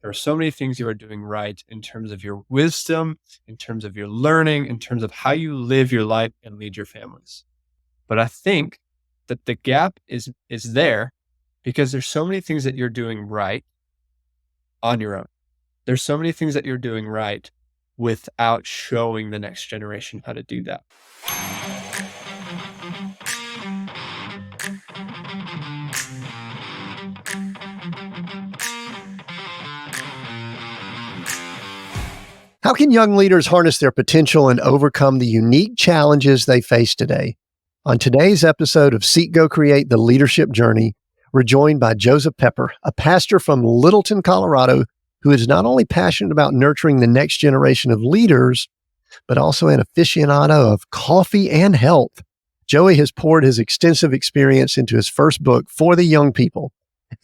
There are so many things you are doing right in terms of your wisdom, in terms of your learning, in terms of how you live your life and lead your families. But I think that the gap is there because there's so many things that you're doing right on your own. There's so many things that you're doing right without showing the next generation how to do that. How can young leaders harness their potential and overcome the unique challenges they face today? On today's episode of Seek, Go, Create, the Leadership Journey, we're joined by Joseph Pepper, a pastor from Littleton, Colorado, who is not only passionate about nurturing the next generation of leaders, but also an aficionado of coffee and health. Joey has poured his extensive experience into his first book for the young people,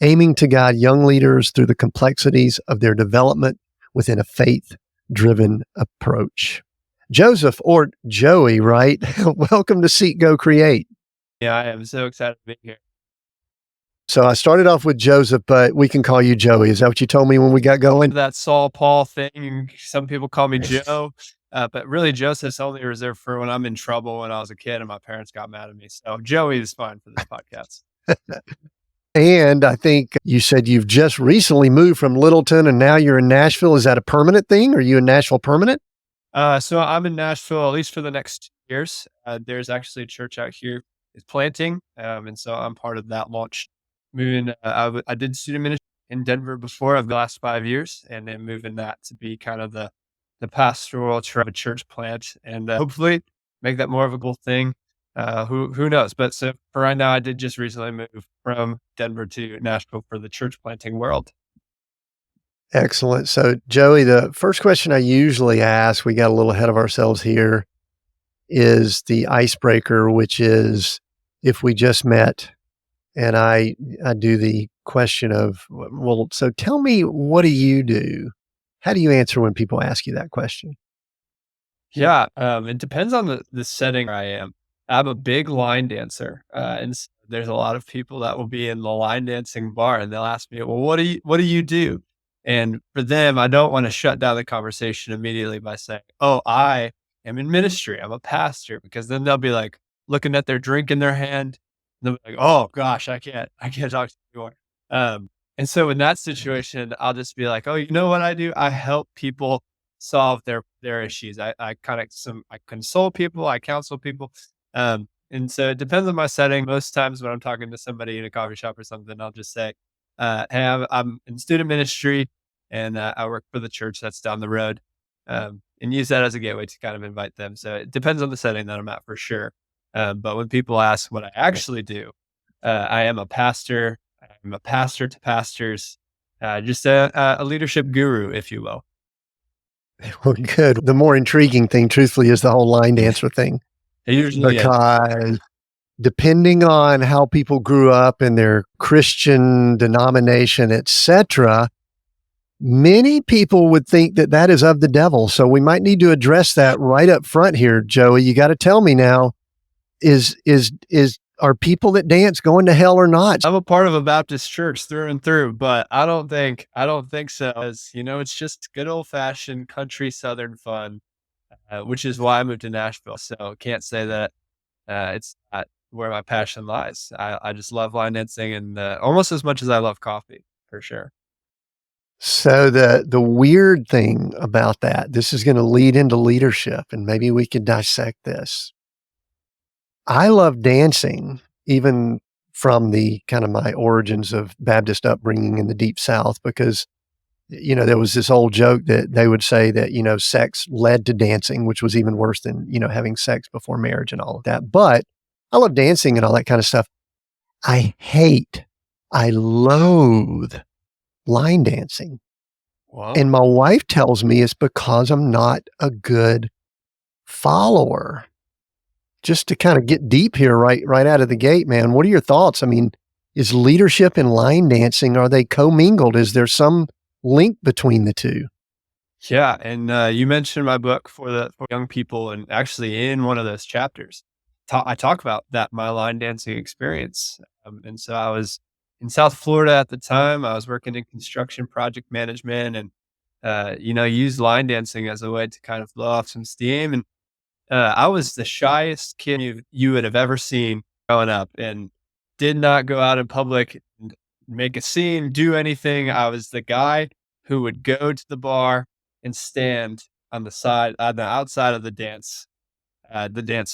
aiming to guide young leaders through the complexities of their development within a faith-driven approach. Joseph, or Joey, right? Welcome to Seek, Go, Create. Yeah, I am so excited to be here. So I started off with Joseph, but we can call you Joey. Is that what you told me when we got going? That Saul Paul thing, some people call me Joe, but really Joseph's only reserved for when I'm in trouble when I was a kid and my parents got mad at me. So Joey is fine for this podcast. And I think you said you've just recently moved from Littleton and now you're in Nashville. Is that a permanent thing? Are you in Nashville permanent? So I'm in Nashville, at least for the next 2 years. There's actually a church out here is planting. And so I'm part of that launch. Moving, I did student ministry in Denver before of the last 5 years, and then moving that to be kind of the pastoral of a church plant, and hopefully make that more of a cool thing. Who knows? But so for right now, I did just recently move from Denver to Nashville for the church planting world. Excellent. So Joey, the first question I usually ask, we got a little ahead of ourselves here, is the icebreaker, which is if we just met. And I do the question of, well, so tell me, what do you do? How do you answer when people ask you that question? Yeah, it depends on the setting I am. I'm a big line dancer, there's a lot of people that will be in the line dancing bar, and they'll ask me, "Well, what do you do?" And for them, I don't want to shut down the conversation immediately by saying, "Oh, I am in ministry. I'm a pastor," because then they'll be like looking at their drink in their hand. And they'll be like, "Oh gosh, I can't talk to you anymore." And so in that situation, I'll just be like, "Oh, you know what I do? I help people solve their issues. I console people, I counsel people." And so it depends on my setting. Most times when I'm talking to somebody in a coffee shop or something, I'll just say, "Hey, I'm in student ministry, and I work for the church that's down the road," and use that as a gateway to kind of invite them. So it depends on the setting that I'm at for sure. But when people ask what I actually do, I am a pastor. I'm a pastor to pastors, just a leadership guru, if you will. Well, good. The more intriguing thing, truthfully, is the whole line dancer thing, It usually is. because depending on how people grew up in their Christian denomination, etc., many people would think that that is of the devil. So we might need to address that right up front here, Joey. You got to tell me now, are people that dance going to hell or not? I'm a part of a Baptist church through and through, but I don't think so. As you know, it's just good old fashioned country Southern fun, which is why I moved to Nashville. So can't say that it's not where my passion lies. I just love line dancing, and almost as much as I love coffee, for sure. So the weird thing about that, this is going to lead into leadership, and maybe we could dissect this. I love dancing, even from the kind of my origins of Baptist upbringing in the Deep South, because, there was this old joke that they would say that, sex led to dancing, which was even worse than, having sex before marriage and all of that. But I love dancing and all that kind of stuff. I loathe line dancing. Wow. And my wife tells me it's because I'm not a good follower. Just to kind of get deep here right out of the gate, man, what are your thoughts? I mean, is leadership and line dancing, are they commingled? Is there some link between the two? Yeah, and you mentioned my book for young people, and actually in one of those chapters, I talk about that my line dancing experience. And so I was in South Florida at the time. I was working in construction project management and, used line dancing as a way to kind of blow off some steam. And I was the shyest kid you would have ever seen growing up and did not go out in public and make a scene, do anything. I was the guy who would go to the bar and stand on the outside of the dance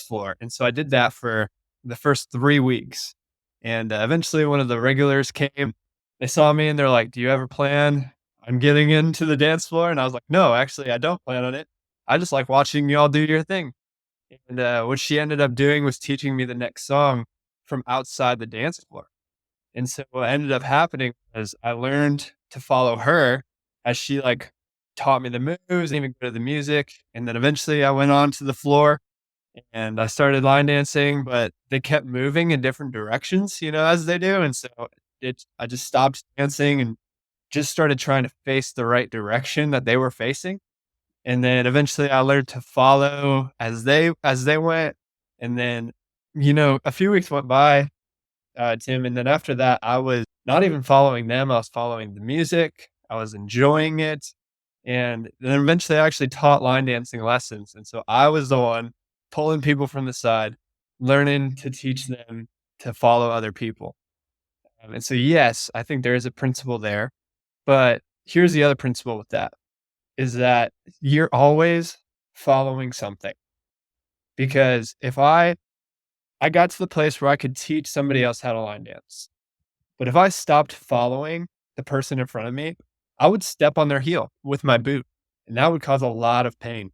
floor. And so I did that for the first 3 weeks. And eventually one of the regulars came, they saw me and they're like, "Do you ever plan on getting into the dance floor?" And I was like, "No, actually, I don't plan on it. I just like watching y'all do your thing." And what she ended up doing was teaching me the next song from outside the dance floor. And so what ended up happening was I learned to follow her as she like taught me the moves, and even go to the music. And then eventually I went on to the floor and I started line dancing, but they kept moving in different directions, as they do. And so I just stopped dancing and just started trying to face the right direction that they were facing. And then eventually I learned to follow as they went. And then, a few weeks went by, Tim, and then after that, I was not even following them. I was following the music. I was enjoying it. And then eventually I actually taught line dancing lessons. And so I was the one pulling people from the side, learning to teach them to follow other people. And so, yes, I think there is a principle there. But here's the other principle with that is that you're always following something. Because if I got to the place where I could teach somebody else how to line dance, but if I stopped following the person in front of me, I would step on their heel with my boot, and that would cause a lot of pain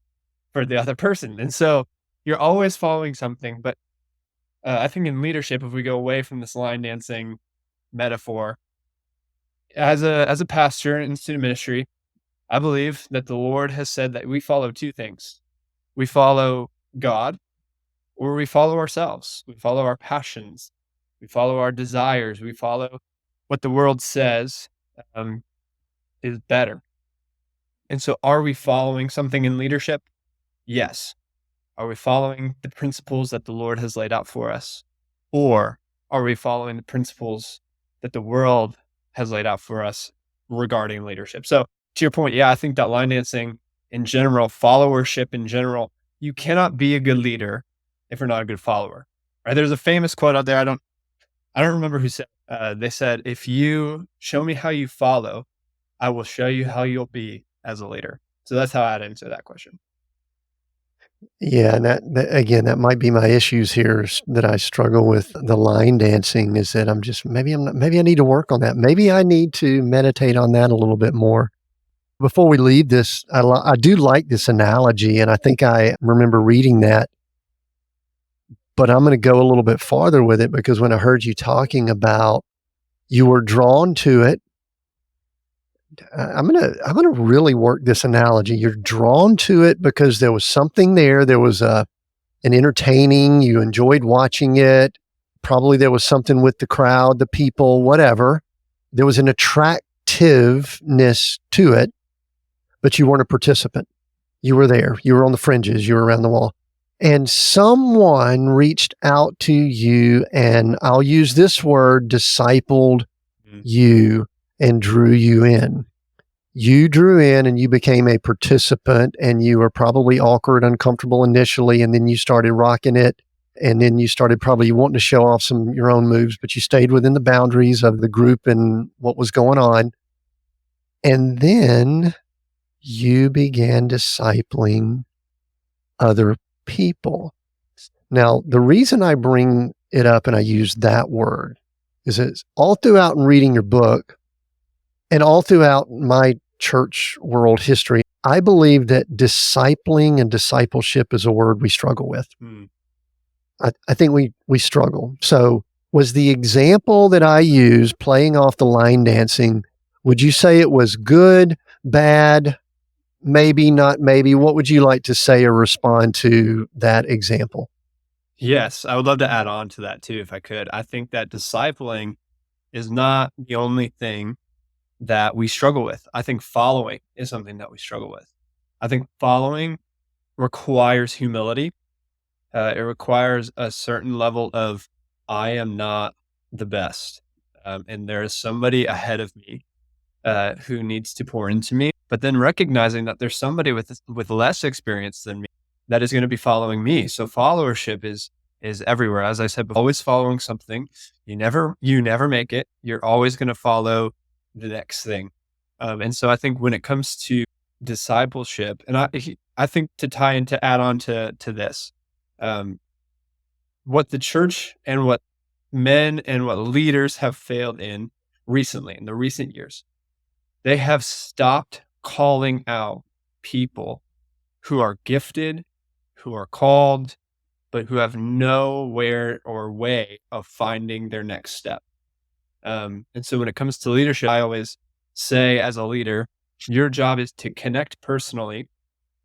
for the other person. And so you're always following something. But I think in leadership, if we go away from this line dancing metaphor, as a pastor in student ministry, I believe that the Lord has said that we follow two things. We follow God, or we follow ourselves. We follow our passions. We follow our desires. We follow what the world says um, is better. And so, are we following something in leadership? Yes. Are we following the principles that the Lord has laid out for us? Or are we following the principles that the world has laid out for us regarding leadership? So, to your point, yeah, I think that line dancing in general, followership in general, you cannot be a good leader if you're not a good follower. Right? There's a famous quote out there. I don't remember who said. They said, "If you show me how you follow, I will show you how you'll be as a leader." So that's how I'd answer that question. Yeah, and that again, that might be my issues here that I struggle with the line dancing is that I'm just maybe I need to work on that. Maybe I need to meditate on that a little bit more. Before we leave this, I do like this analogy, and I think I remember reading that, but I'm going to go a little bit farther with it because when I heard you talking about you were drawn to it, I'm gonna really work this analogy. You're drawn to it because there was something there. There was an entertaining. You enjoyed watching it. Probably there was something with the crowd, the people, whatever. There was an attractiveness to it, but you weren't a participant. You were there. You were on the fringes. You were around the wall. And someone reached out to you, and I'll use this word, discipled Mm. you and drew you in. You drew in and you became a participant, and you were probably awkward, uncomfortable initially, and then you started rocking it. And then you started probably wanting to show off some of your own moves, but you stayed within the boundaries of the group and what was going on. And then you began discipling other people. Now, the reason I bring it up and I use that word is it's all throughout in reading your book and all throughout my church world history, I believe that discipling and discipleship is a word we struggle with. Mm. I think we struggle. So was the example that I used playing off the line dancing, would you say it was good, bad, maybe not maybe? What would you like to say or respond to that example? Yes, I would love to add on to that too, if I could. I think that discipling is not the only thing that we struggle with. I think following is something that we struggle with. I think following requires humility. It requires a certain level of, I am not the best. and there is somebody ahead of me who needs to pour into me, but then recognizing that there's somebody with less experience than me that is going to be following me. So followership is everywhere. As I said, always following something. You never make it. You're always going to follow the next thing. And so I think when it comes to discipleship, and I think to tie into add on to this, um, what the church and what men and what leaders have failed in recently in the recent years, they have stopped calling out people who are gifted, who are called, but who have nowhere or way of finding their next step. And so when it comes to leadership, I always say as a leader, your job is to connect personally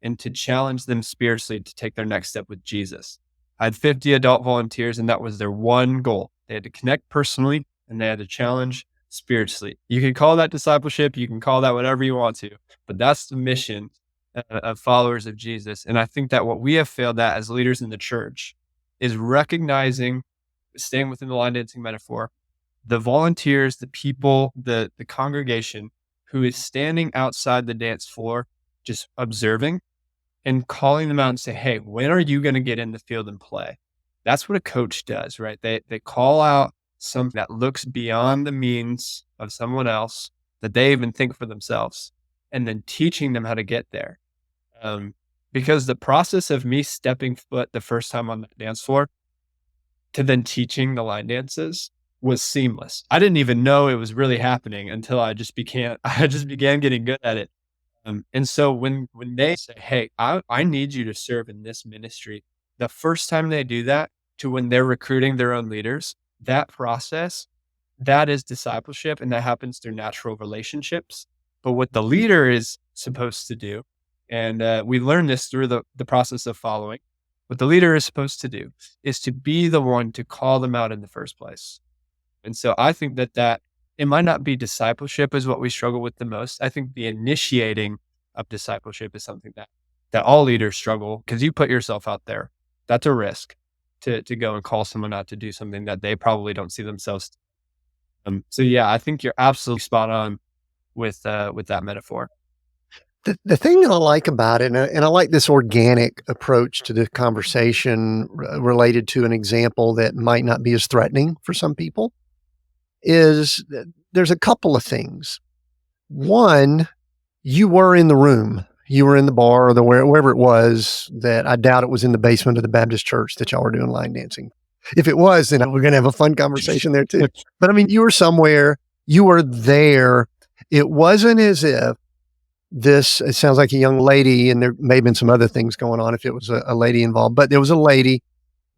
and to challenge them spiritually to take their next step with Jesus. I had 50 adult volunteers, and that was their one goal. They had to connect personally and they had to challenge spiritually. You can call that discipleship, you can call that whatever you want to, but that's the mission of followers of Jesus. And I think that what we have failed at as leaders in the church is recognizing, staying within the line dancing metaphor, the volunteers, the people, the congregation who is standing outside the dance floor, just observing and calling them out and say, hey, when are you going to get in the field and play? That's what a coach does, right? They call out something that looks beyond the means of someone else that they even think for themselves, and then teaching them how to get there. Because the process of me stepping foot the first time on the dance floor to then teaching the line dances was seamless. I didn't even know it was really happening until I just began getting good at it. And so when they say, hey, I need you to serve in this ministry, the first time they do that to when they're recruiting their own leaders, that process, that is discipleship, and that happens through natural relationships. But what the leader is supposed to do, and we learn this through the process of following, what the leader is supposed to do is to be the one to call them out in the first place. And so I think that it might not be discipleship is what we struggle with the most. I think the initiating of discipleship is something that all leaders struggle, because you put yourself out there. That's a risk to go and call someone out to do something that they probably don't see themselves. So yeah, I think you're absolutely spot on with that metaphor. The thing that I like about it, and I like this organic approach to the conversation related to an example that might not be as threatening for some people, is that there's a couple of things. One, you were in the room, you were in the bar or wherever it was, that I doubt it was in the basement of the Baptist church that y'all were doing line dancing. If it was, then we're going to have a fun conversation there too. But I mean, you were somewhere, you were there. It wasn't as if it sounds like a young lady, and there may have been some other things going on if it was a lady involved, but there was a lady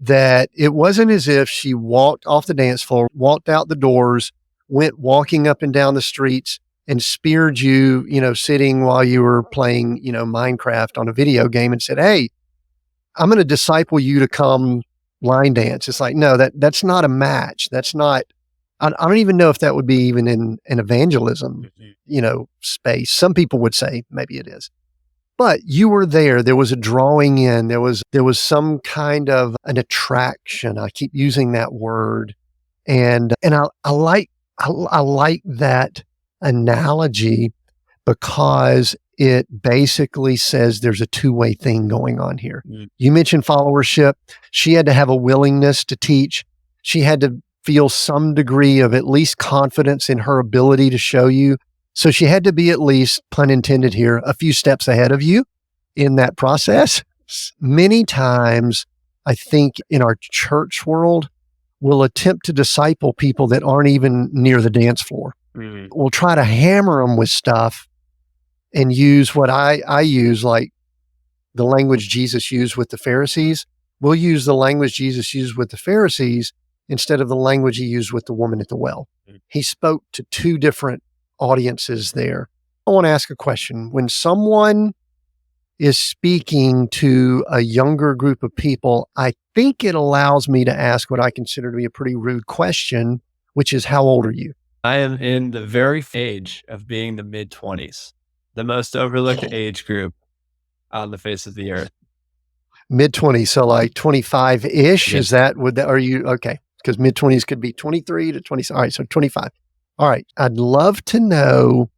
that it wasn't as if she walked off the dance floor, walked out the doors, went walking up and down the streets and speared you, sitting while you were playing, Minecraft on a video game, and said, hey, I'm going to disciple you to come line dance. It's like, no, that's not a match. That's not, I don't even know if that would be even in an evangelism, space. Some people would say maybe it is. But you were there. There was a drawing in. There was some kind of an attraction. I keep using that word, and I like that analogy, because it basically says there's a two-way thing going on here. Mm. You mentioned followership. She had to have a willingness to teach. She had to feel some degree of at least confidence in her ability to show you. So she had to be, at least, pun intended here, a few steps ahead of you in that process. Many times, I think in our church world, we'll attempt to disciple people that aren't even near the dance floor. Mm-hmm. We'll try to hammer them with stuff and use what I use, like the language Jesus used with the Pharisees. We'll use the language Jesus used with the Pharisees instead of the language he used with the woman at the well. Mm-hmm. He spoke to two different audiences there. I want to ask a question. When someone is speaking to a younger group of people, I think it allows me to ask what I consider to be a pretty rude question, which is, how old are you? I am in the very age of being the mid-20s, the most overlooked age group on the face of the earth. Mid-20s, so like 25-ish? Yes. Are you, okay, because mid-20s could be 23 to 20. All right, so 25. All right, I'd love to know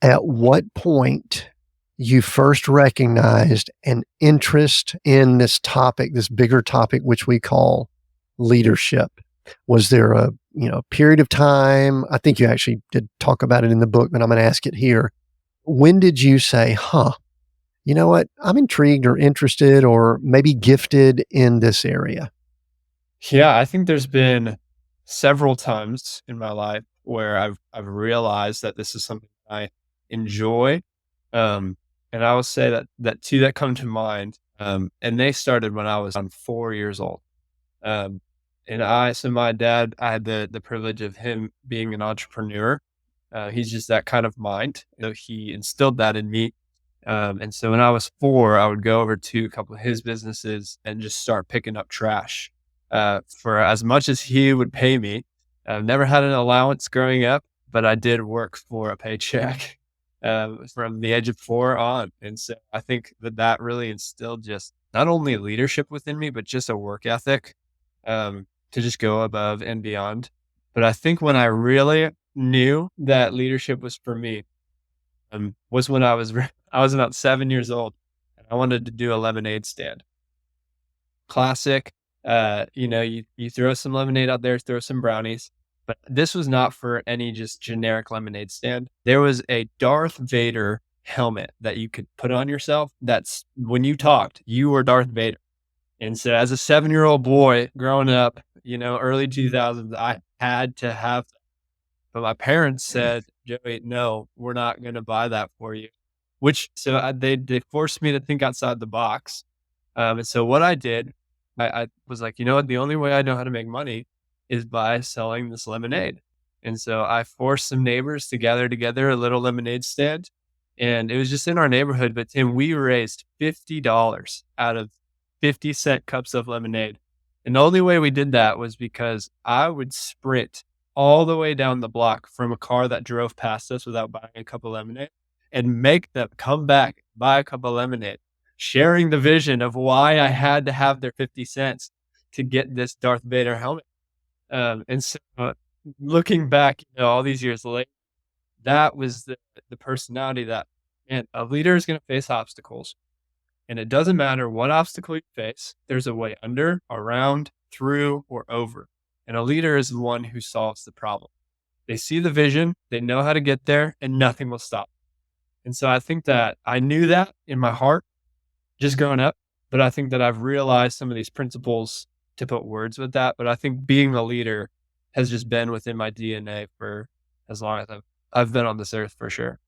at what point you first recognized an interest in this topic, this bigger topic, which we call leadership. Was there a period of time? I think you actually did talk about it in the book, but I'm going to ask it here. When did you say, you know what? I'm intrigued or interested or maybe gifted in this area? Yeah, I think there's been several times in my life where I've realized that this is something I enjoy. Um, and I will say that two that come to mind, and they started when I was on 4 years old. Um, so my dad, I had the privilege of him being an entrepreneur. He's just that kind of mind. He instilled that in me. And so when I was 4, I would go over to a couple of his businesses and just start picking up trash for as much as he would pay me. I've never had an allowance growing up, but I did work for a paycheck from the age of 4 on. And so I think that really instilled just not only leadership within me, but just a work ethic to just go above and beyond. But I think when I really knew that leadership was for me was when I was about 7 years old, and I wanted to do a lemonade stand. Classic, you throw some lemonade out there, throw some brownies, but this was not for any just generic lemonade stand. There was a Darth Vader helmet that you could put on yourself, that's when you talked, you were Darth Vader. And so as a 7-year-old boy growing up, early 2000s, I had to have, but my parents said, "Joey, no, we're not gonna buy that for you." They forced me to think outside the box. And so what I did, I was like, "You know what? The only way I know how to make money is by selling this lemonade." And so I forced some neighbors to gather together a little lemonade stand, and it was just in our neighborhood, but Tim, we raised $50 out of 50-cent cups of lemonade. And the only way we did that was because I would sprint all the way down the block from a car that drove past us without buying a cup of lemonade and make them come back, buy a cup of lemonade, sharing the vision of why I had to have their 50 cents to get this Darth Vader helmet. And so looking back, all these years later, that was the personality that, man, a leader is going to face obstacles. And it doesn't matter what obstacle you face, there's a way under, around, through, or over. And a leader is the one who solves the problem. They see the vision, they know how to get there, and nothing will stop. And so I think that I knew that in my heart just growing up, but I think that I've realized some of these principles to put words with that. But I think being a leader has just been within my DNA for as long as I've been on this earth for sure.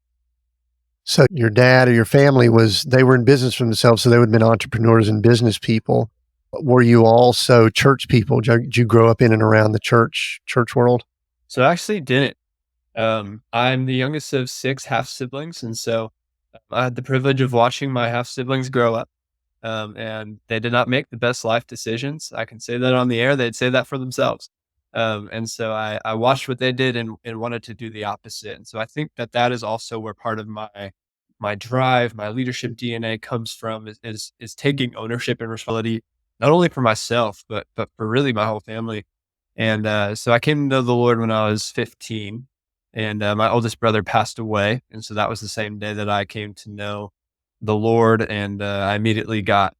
So your dad or your family they were in business for themselves, so they would have been entrepreneurs and business people. Were you also church people? Did you grow up in and around the church world? So I actually didn't. I'm the youngest of 6 half siblings. And so I had the privilege of watching my half siblings grow up. And they did not make the best life decisions. I can say that on the air. They'd say that for themselves. And so I watched what they did and wanted to do the opposite. And so I think that is also where part of my drive, my leadership DNA comes from is taking ownership and responsibility, not only for myself, but for really my whole family. And so I came to know the Lord when I was 15, and my oldest brother passed away. And so that was the same day that I came to know the Lord. And I immediately got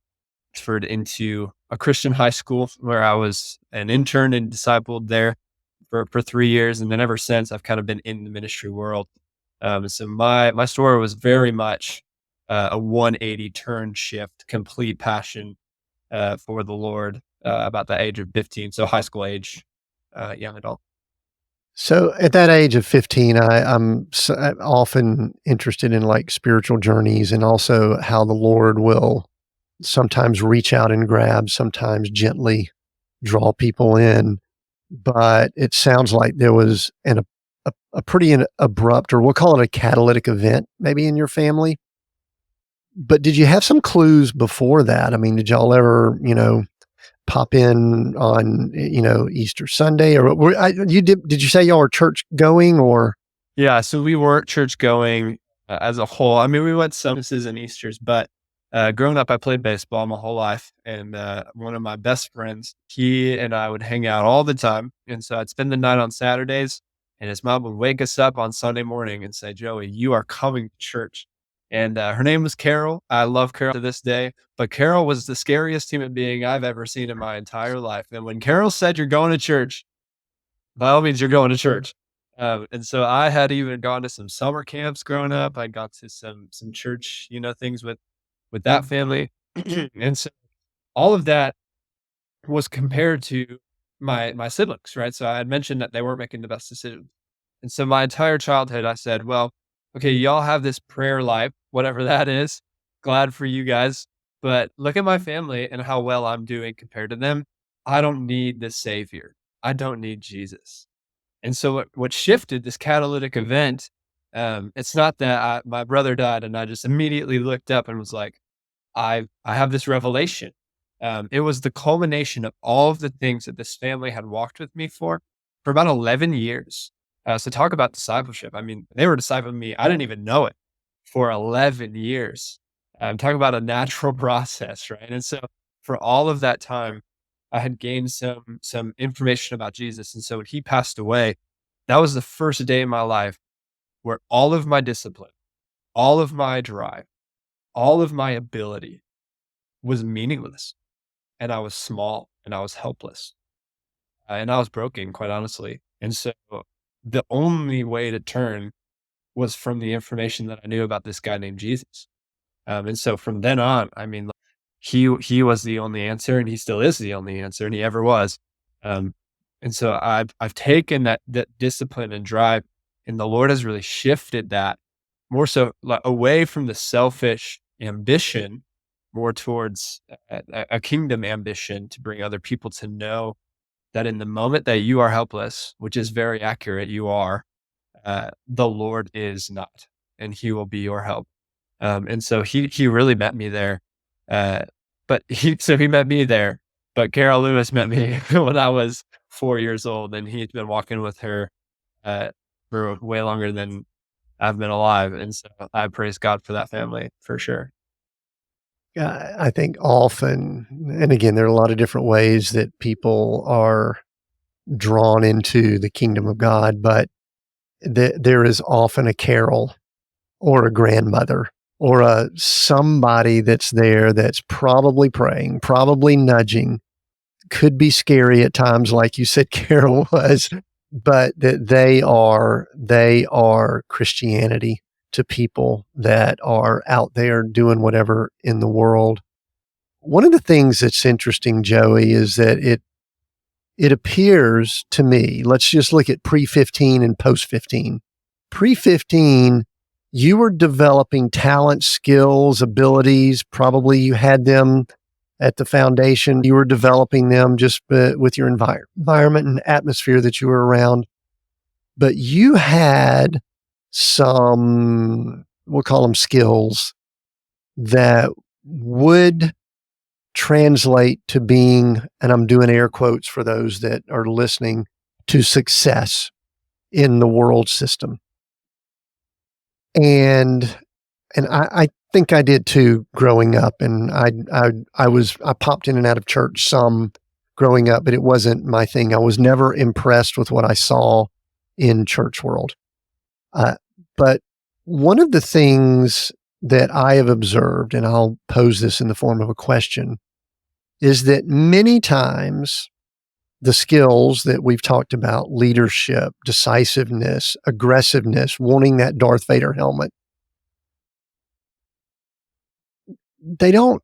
transferred into a Christian high school where I was an intern and discipled there for 3 years. And then ever since, I've kind of been in the ministry world. So my story was very much a 180 turn shift, complete passion for the Lord about the age of 15. So high school age, young adult. So at that age of 15, I'm often interested in like spiritual journeys and also how the Lord will sometimes reach out and grab, sometimes gently draw people in. But it sounds like there was a pretty abrupt, or we'll call it a catalytic event, maybe in your family. But did you have some clues before that? I mean, did y'all ever, pop in on, Easter Sunday, or did you say y'all were church going, or? Yeah, so we weren't church going as a whole. I mean, we went some Christmases and Easters, but Growing up, I played baseball my whole life, and one of my best friends, he and I would hang out all the time, and so I'd spend the night on Saturdays, and his mom would wake us up on Sunday morning and say, "Joey, you are coming to church." And her name was Carol. I love Carol to this day, but Carol was the scariest human being I've ever seen in my entire life. And when Carol said, "You're going to church," by all means, you're going to church. And so I had even gone to some summer camps growing up. I got to some church, things with that family. And so all of that was compared to my siblings, right? So I had mentioned that they weren't making the best decisions. And so my entire childhood, I said, well, okay, y'all have this prayer life, whatever that is. Glad for you guys. But look at my family and how well I'm doing compared to them. I don't need the savior. I don't need Jesus. And so what shifted this catalytic event, it's not that my brother died and I just immediately looked up and was like, I have this revelation. It was the culmination of all of the things that this family had walked with me for about 11 years. So talk about discipleship. I mean, they were discipling me. I didn't even know it for 11 years. Talk about a natural process, right? And so for all of that time, I had gained some information about Jesus. And so when he passed away, that was the first day in my life where all of my discipline, all of my drive, all of my ability was meaningless, and I was small, and I was helpless, and I was broken, quite honestly, and so the only way to turn was from the information that I knew about this guy named Jesus, and so from then on, I mean, like, he was the only answer, and he still is the only answer, and he ever was, um, and so I've taken that discipline and drive, and the Lord has really shifted that more so, like, away from the selfish ambition, more towards a kingdom ambition to bring other people to know that in the moment that you are helpless, which is very accurate, you are, the Lord is not, and He will be your help. And so he really met me there. Uh, but he met me there, but Carol Lewis met me when I was 4 years old, and he'd been walking with her uh, for way longer than I've been alive, and so I praise God for that family for sure. I think often, and again, there are a lot of different ways that people are drawn into the kingdom of God, but there is often a carol or a grandmother or a somebody that's there that's probably praying, probably nudging, could be scary at times, like you said, Carol was, but that they are Christianity to people that are out there doing whatever in the world. One of the things that's interesting, Joey, is that it appears to me, let's just look at pre 15 and post 15. Pre 15, you were developing talent, skills, abilities. Probably you had them at the foundation. You were developing them just with your environment and atmosphere that you were around. But you had some, we'll call them skills, that would translate to being, and I'm doing air quotes for those that are listening, to success in the world system. And I think I did too growing up. And I popped in and out of church some growing up, but it wasn't my thing. I was never impressed with what I saw in church world. But one of the things that I have observed, and I'll pose this in the form of a question, is that many times the skills that we've talked about, leadership, decisiveness, aggressiveness, wanting that Darth Vader helmet, they don't,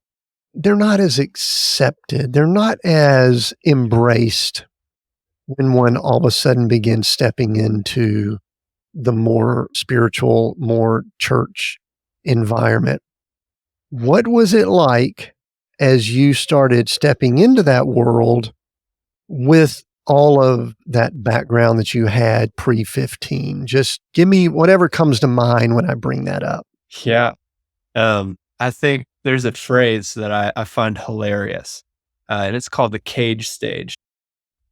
they're not as accepted. They're not as embraced when one all of a sudden begins stepping into the more spiritual, more church environment. What was it like as you started stepping into that world with all of that background that you had pre 15? Just give me whatever comes to mind when I bring that up. Yeah. I think there's a phrase that I find hilarious, and it's called the cage stage.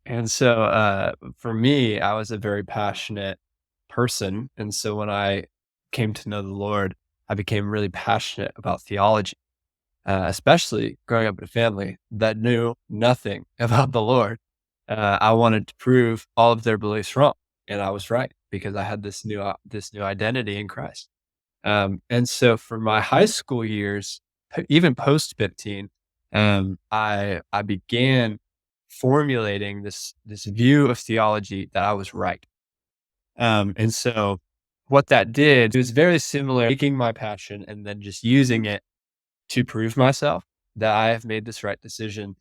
And so, for me, I was a very passionate person. And so when I came to know the Lord, I became really passionate about theology. especially growing up in a family that knew nothing about the Lord. I wanted to prove all of their beliefs wrong, and I was right because I had this new identity in Christ. And so for my high school years, even post 15, I began formulating this view of theology that I was right. And so what that did, it was very similar, taking my passion and then just using it to prove myself that I have made this right decision.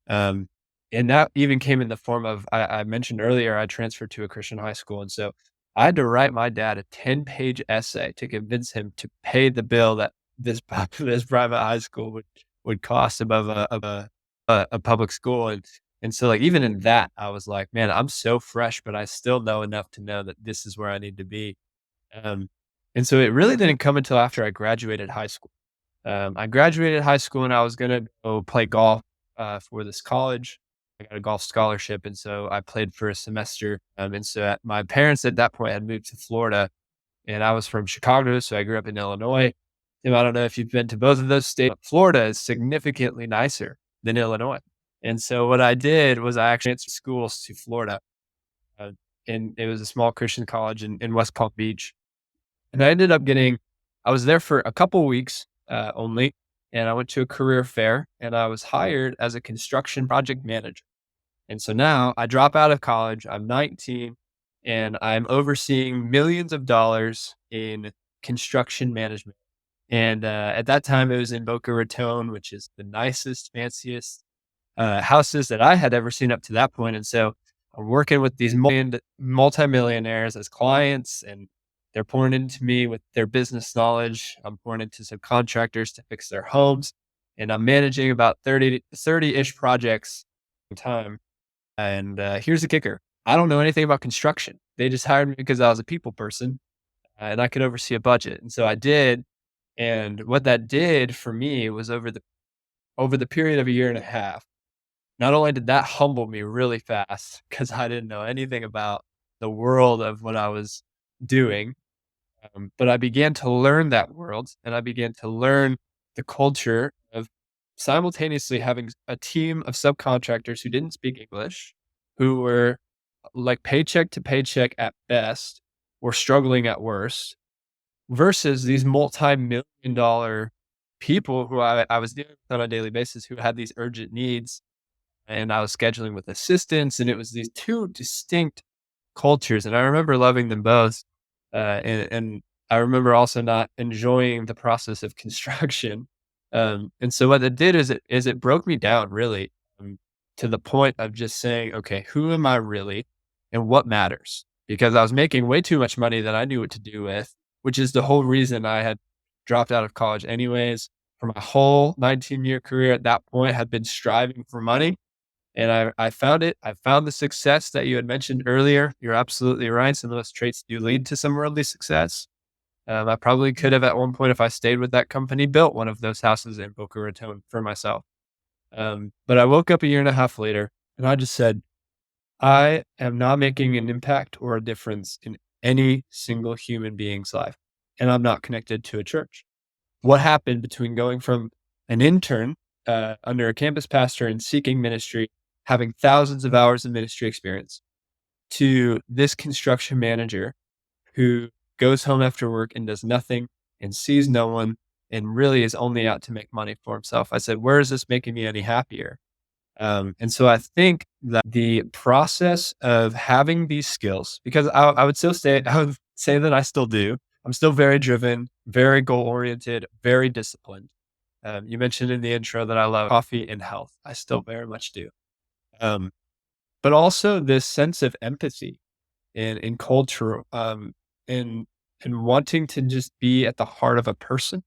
Um, and that even came in the form of, I mentioned earlier, I transferred to a Christian high school. And so I had to write my dad a 10-page essay to convince him to pay the bill that this private high school would cost above a public school. And so like, even in that, I was like, man, I'm so fresh, but I still know enough to know that this is where I need to be. Um, and so it really didn't come until after I graduated high school. I graduated high school and I was gonna go play golf for this college. I got a golf scholarship, and so I played for a semester. And so my parents at that point had moved to Florida, and I was from Chicago, so I grew up in Illinois. And I don't know if you've been to both of those states. But Florida is significantly nicer than Illinois, and so what I did was I actually transferred schools to Florida, uh, and it was a small Christian college in West Palm Beach. And I was there for a couple weeks only, and I went to a career fair and I was hired as a construction project manager. And so now I drop out of college, I'm 19, and I'm overseeing millions of dollars in construction management. And at that time, it was in Boca Raton, which is the nicest, fanciest houses that I had ever seen up to that point. And so I'm working with these multimillionaires as clients, and they're pouring into me with their business knowledge. I'm pouring into some contractors to fix their homes, and I'm managing about 30-ish projects at a time. And here's the kicker. I don't know anything about construction. They just hired me because I was a people person, and I could oversee a budget. And so I did. And what that did for me was over the period of a year and a half, not only did that humble me really fast because I didn't know anything about the world of what I was doing, but I began to learn that world and I began to learn the culture of simultaneously having a team of subcontractors who didn't speak English, who were like paycheck to paycheck at best, or struggling at worst, versus these multi-million-dollar people who I was dealing with on a daily basis who had these urgent needs, and I was scheduling with assistants, and it was these two distinct cultures, and I remember loving them both, and I remember also not enjoying the process of construction, and so what it did is it broke me down really, to the point of just saying, "Okay, who am I really, and what matters?" Because I was making way too much money that I knew what to do with, which is the whole reason I had dropped out of college anyways. For my whole 19-year career at that point, had been striving for money, and I found it. I found the success that you had mentioned earlier. You're absolutely right. Some of those traits do lead to some worldly success. I probably could have at one point, if I stayed with that company, built one of those houses in Boca Raton for myself. But I woke up a year and a half later and I just said, I am not making an impact or a difference in any single human being's life. And I'm not connected to a church. What happened between going from an intern under a campus pastor and seeking ministry, having thousands of hours of ministry experience, to this construction manager who goes home after work and does nothing and sees no one and really is only out to make money for himself. I said, where is this making me any happier? And so I think that the process of having these skills, because I would say that I still do. I'm still very driven, very goal oriented, very disciplined. You mentioned in the intro that I love coffee and health. I still very much do. Um, but also this sense of empathy in culture, and wanting to just be at the heart of a person,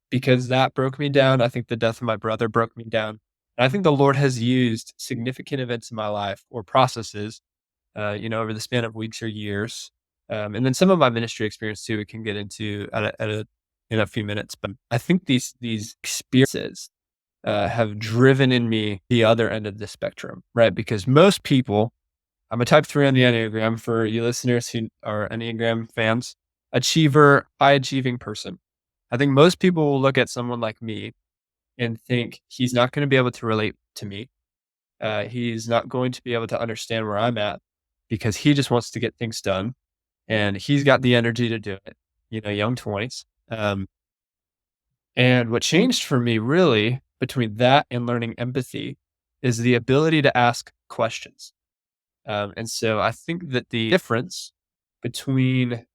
because that broke me down. I think the death of my brother broke me down. And I think the Lord has used significant events in my life or processes, over the span of weeks or years. And then some of my ministry experience too, we can get into in a few minutes. But I think these experiences have driven in me the other end of the spectrum, right? Because most people, I'm a type 3 on the Enneagram for you listeners who are Enneagram fans, achiever, high achieving person. I think most people will look at someone like me and think he's not going to be able to relate to me. He's not going to be able to understand where I'm at because he just wants to get things done and he's got the energy to do it, young 20s. And what changed for me really between that and learning empathy is the ability to ask questions. And so I think that the difference between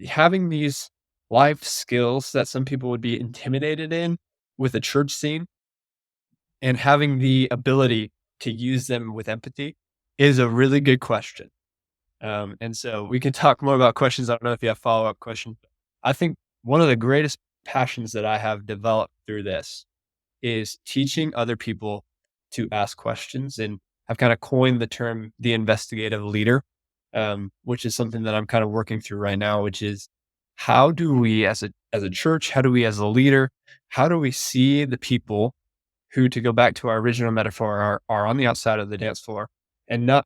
having these life skills that some people would be intimidated in with a church scene and having the ability to use them with empathy is a really good question. And so we can talk more about questions. I don't know if you have follow up questions. I think one of the greatest passions that I have developed through this is teaching other people to ask questions. And I've kind of coined the term the investigative leader, which is something that I'm kind of working through right now, which is how do we as a church, how do we as a leader, how do we see the people who, to go back to our original metaphor, are on the outside of the dance floor and not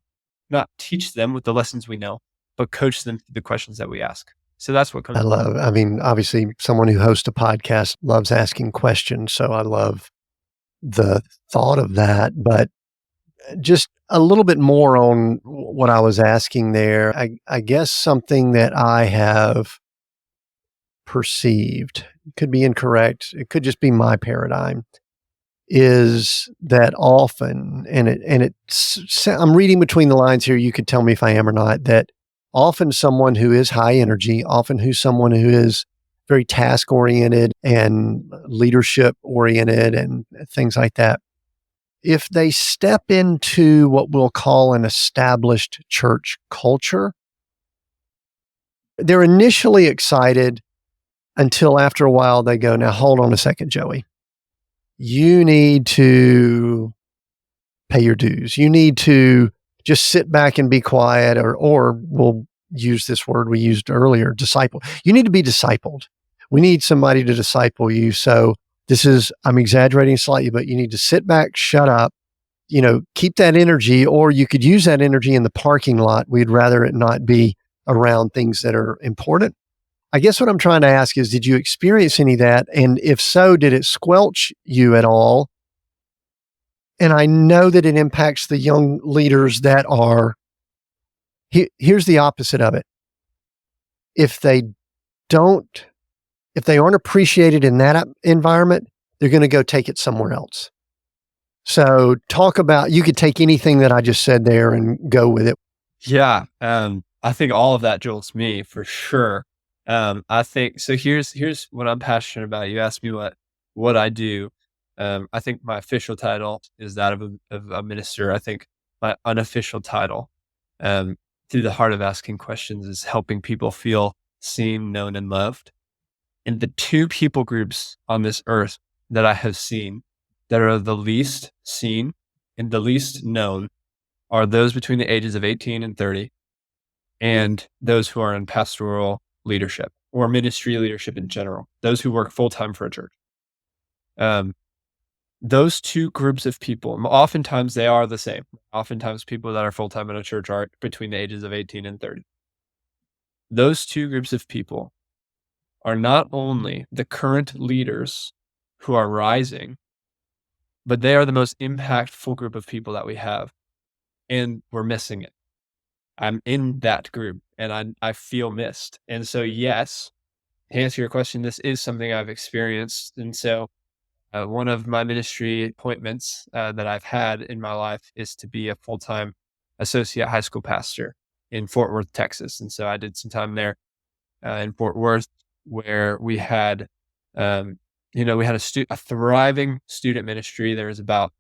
teach them with the lessons we know, but coach them through the questions that we ask. So that's what comes. I mean, obviously, someone who hosts a podcast loves asking questions. So I love the thought of that. But just a little bit more on what I was asking there. I guess something that I have perceived, could be incorrect, it could just be my paradigm, is that often, I'm reading between the lines here, you could tell me if I am or not, that often someone who is high energy, often who's someone who is very task oriented and leadership oriented and things like that, if they step into what we'll call an established church culture, they're initially excited until after a while they go, now hold on a second, Joey. You need to pay your dues. You need to just sit back and be quiet, or we'll use this word we used earlier, disciple. You need to be discipled. We need somebody to disciple you. So I'm exaggerating slightly, but you need to sit back, shut up, keep that energy, or you could use that energy in the parking lot. We'd rather it not be around things that are important. I guess what I'm trying to ask is, did you experience any of that? And if so, did it squelch you at all? And I know that it impacts the young leaders that are, here's the opposite of it. If they aren't appreciated in that environment, they're going to go take it somewhere else. So you could take anything that I just said there and go with it. Yeah. I think all of that jolts me for sure. I think so. Here's what I'm passionate about. You asked me what I do. I think my official title is that of a minister. I think my unofficial title, through the heart of asking questions, is helping people feel seen, known, and loved. And the two people groups on this earth that I have seen that are the least seen and the least known are those between the ages of 18 and 30, and those who are in pastoral leadership or ministry leadership in general, those who work full time for a church. Those two groups of people, oftentimes they are the same. Oftentimes people that are full time in a church are between the ages of 18 and 30. Those two groups of people are not only the current leaders who are rising, but they are the most impactful group of people that we have. And we're missing it. I'm in that group and I feel missed. And so, yes, to answer your question, this is something I've experienced. And so, one of my ministry appointments that I've had in my life is to be a full time associate high school pastor in Fort Worth, Texas. And so I did some time there in Fort Worth where we had, we had a thriving student ministry. There was about,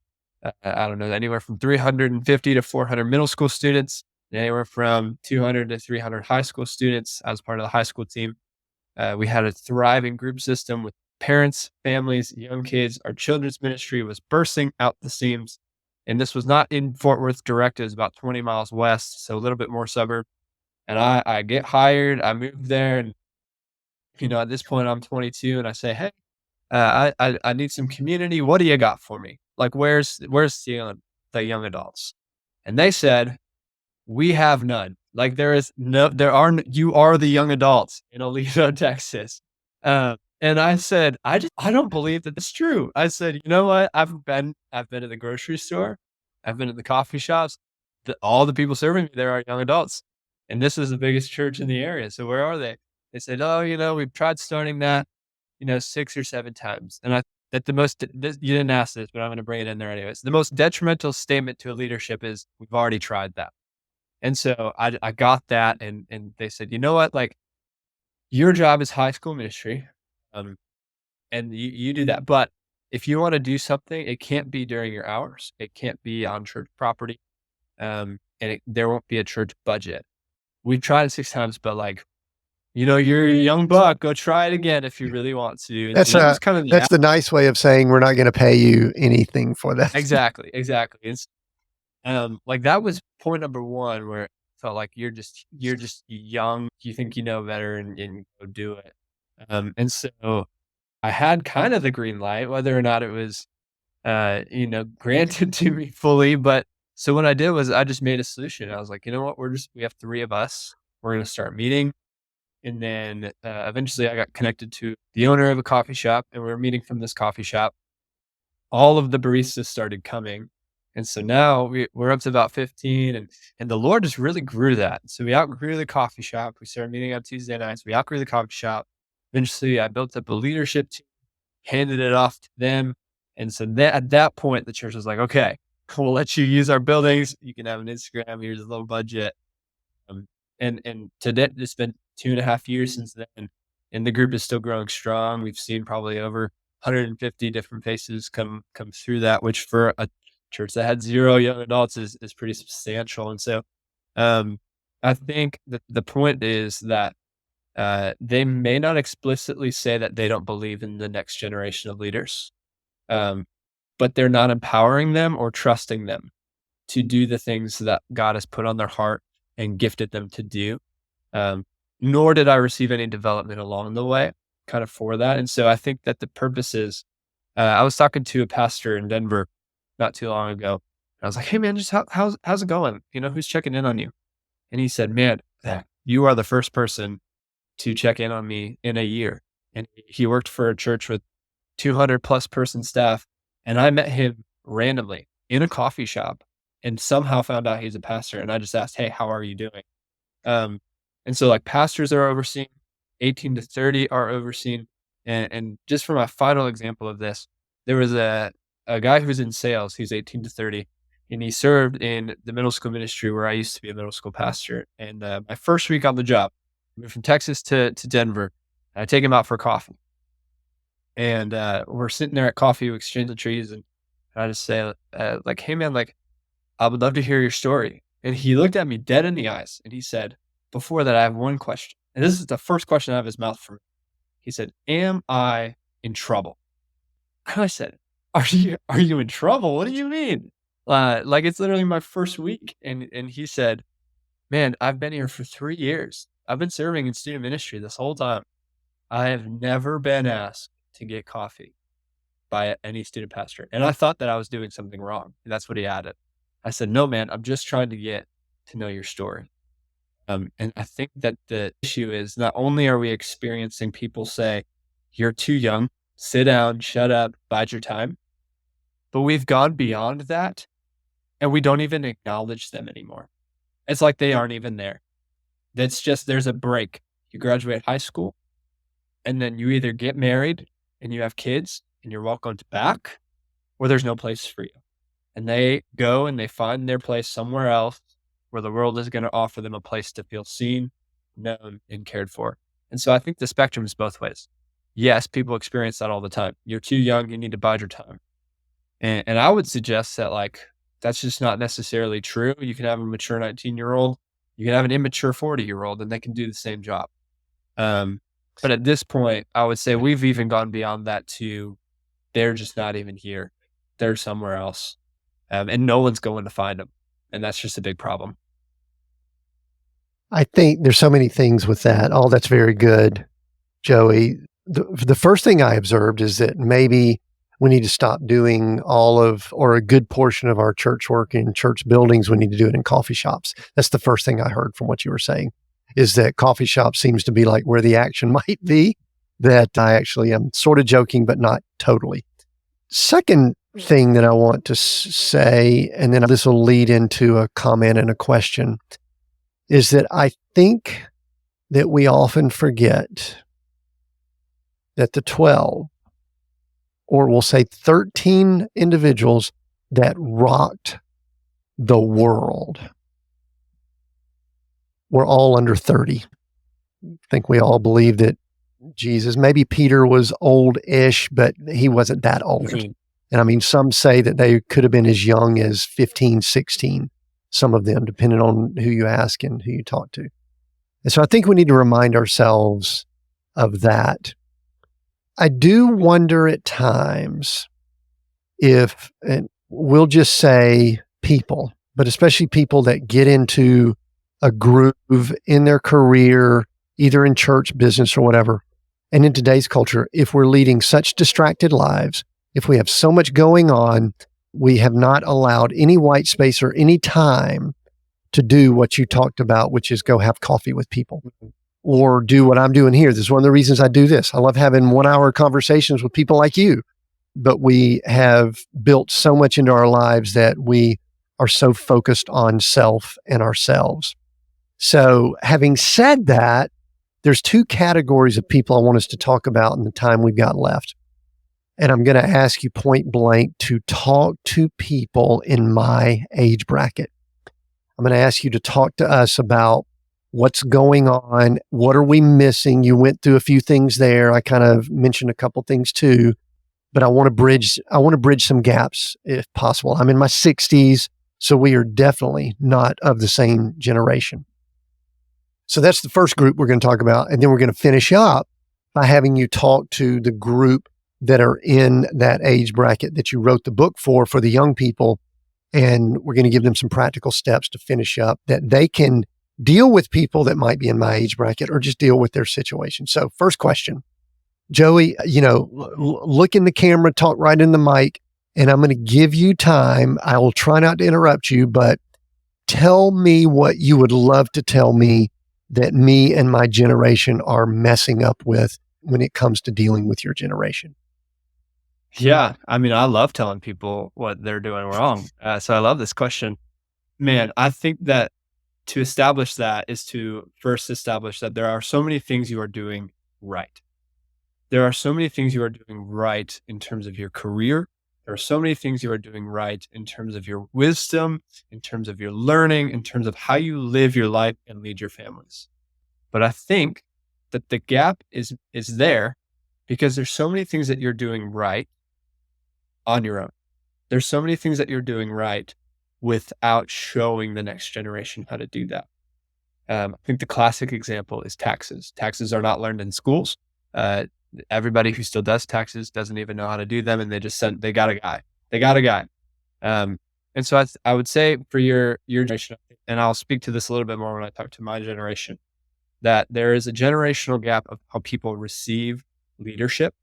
I don't know, anywhere from 350 to 400 middle school students, and anywhere from 200 to 300 high school students as part of the high school team. We had a thriving group system with parents, families, young kids. Our children's ministry was bursting out the seams. And this was not in Fort Worth direct. It was about 20 miles west, so a little bit more suburb. And I get hired. I moved there. And, at this point, I'm 22 and I say, hey, I need some community. What do you got for me? Like, where's the young adults? And they said, we have none. Like you are the young adults in Aliso, Texas. And And I said, I don't believe that it's true. I said, you know what? I've been to the grocery store. I've been to the coffee shops. All the people serving me there are young adults. And this is the biggest church in the area. So where are they? They said, oh, we've tried starting that, 6 or 7 times. And that the most, you didn't ask this, but I'm going to bring it in there anyways. The most detrimental statement to a leadership is we've already tried that. And so I got that. And they said, you know what? Like, your job is high school ministry. Um, and you do that. But if you want to do something, it can't be during your hours. It can't be on church property. There won't be a church budget. We've tried it 6 times, but like, you're a young buck. Go try it again if you really want to. And so That's that was kind of that's the nice way of saying we're not going to pay you anything for that. exactly, exactly. Like that was point number one where it felt like you're just young. You think you know better and go do it. And so I had kind of the green light, whether or not it was, granted to me fully. But so what I did was I just made a solution. I was like, you know what? We have 3 of us. We're going to start meeting. And then eventually I got connected to the owner of a coffee shop and we were meeting from this coffee shop. All of the baristas started coming. And so now we're up to about 15 and the Lord just really grew that. So we outgrew the coffee shop. We started meeting on Tuesday nights. We outgrew the coffee shop. Eventually I built up a leadership team, handed it off to them. And so at that point, the church was like, okay, we'll let you use our buildings. You can have an Instagram. Here's a little budget. Um, and today, it's been 2.5 years since then, and the group is still growing strong. We've seen probably over 150 different faces come through that, which for a church that had 0 young adults is pretty substantial. And so, I think that the point is that they may not explicitly say that they don't believe in the next generation of leaders, um, but they're not empowering them or trusting them to do the things that God has put on their heart and gifted them to do. Um, Nor did I receive any development along the way, kind of for that. And so I think that the purpose is, I was talking to a pastor in Denver not too long ago. I was like, "Hey man, just how's it going? Who's checking in on you?" And he said, "Man, you are the first person to check in on me in a year." And he worked for a church with 200 plus person staff, and I met him randomly in a coffee shop and somehow found out he's a pastor. And I just asked, "Hey, how are you doing?" Um, and so like pastors are overseen, 18 to 30 are overseen. And just for my final example of this, there was a guy who was in sales, he's 18 to 30, and he served in the middle school ministry where I used to be a middle school pastor. And my first week on the job, I moved from Texas to Denver. I take him out for coffee. And we're sitting there at coffee, we exchange the trees, and I just say, like, "Hey man, like, I would love to hear your story." And he looked at me dead in the eyes and he said, "Before that, I have one question." And this is the first question out of his mouth for me. He said, "Am I in trouble?" And I said, "Are you in trouble? What do you mean?" Like it's literally my first week. And he said, "Man, I've been here for 3 years. I've been serving in student ministry this whole time. I have never been asked to get coffee by any student pastor." And I thought that I was doing something wrong. And that's what he added. I said, "No, man, I'm just trying to get to know your story." And I think that the issue is not only are we experiencing people say, "You're too young, sit down, shut up, bide your time," but we've gone beyond that and we don't even acknowledge them anymore. It's like they aren't even there. That's just, there's a break. You graduate high school and then you either get married and you have kids and you're welcomed back, or there's no place for you. And they go and they find their place somewhere else where the world is going to offer them a place to feel seen, known, and cared for. And so I think the spectrum is both ways. Yes, people experience that all the time. You're too young, you need to bide your time. And I would suggest that like that's just not necessarily true. You can have a mature 19-year-old, you can have an immature 40-year-old, and they can do the same job. But at this point, I would say we've even gone beyond that to they're just not even here. They're somewhere else. And no one's going to find them. And that's just a big problem. I think there's so many things with that. All that's very good, Joey. The first thing I observed is that maybe we need to stop doing all of, or a good portion of our church work in church buildings. We need to do it in coffee shops. That's the first thing I heard from what you were saying, is that coffee shop seems to be like where the action might be. that I actually am sort of joking, but not totally. Second thing that I want to say, and then this will lead into a comment and a question, is that I think that we often forget that the 12, or we'll say 13 individuals that rocked the world were all under 30. I think we all believe that Jesus, maybe Peter was old-ish, but he wasn't that old. Mhm. And I mean, some say that they could have been as young as 15, 16, some of them, depending on who you ask and who you talk to. And so I think we need to remind ourselves of that. I do wonder at times if, and we'll just say people, but especially people that get into a groove in their career, either in church, business, or whatever. And in today's culture, if we're leading such distracted lives, if we have so much going on, we have not allowed any white space or any time to do what you talked about, which is go have coffee with people or do what I'm doing here. This is one of the reasons I do this. I love having 1-hour conversations with people like you, but we have built so much into our lives that we are so focused on self and ourselves. So having said that, there's two categories of people I want us to talk about in the time we've got left. And I'm going to ask you point blank to talk to people in my age bracket. I'm going to ask you to talk to us about what's going on. What are we missing? You went through a few things there. I kind of mentioned a couple things too, but I want to bridge some gaps if possible. I'm in my 60s, so we are definitely not of the same generation. So that's the first group we're going to talk about. And then we're going to finish up by having you talk to the group that are in that age bracket that you wrote the book for the young people. And we're going to give them some practical steps to finish up that they can deal with people that might be in my age bracket or just deal with their situation. So first question, Joey, look in the camera, talk right in the mic, and I'm going to give you time. I will try not to interrupt you, but tell me what you would love to tell me that me and my generation are messing up with when it comes to dealing with your generation. Yeah, I mean, I love telling people what they're doing wrong. So I love this question. Man, I think that to establish that is to first establish that there are so many things you are doing right. There are so many things you are doing right in terms of your career. There are so many things you are doing right in terms of your wisdom, in terms of your learning, in terms of how you live your life and lead your families. But I think that the gap is there because there's so many things that you're doing right on your own. There's so many things that you're doing right without showing the next generation how to do that. I think the classic example is taxes. Taxes are not learned in schools. Everybody who still does taxes doesn't even know how to do them, and they got a guy. They got a guy. And so I would say for your generation, and I'll speak to this a little bit more when I talk to my generation, that there is a generational gap of how people receive leadership.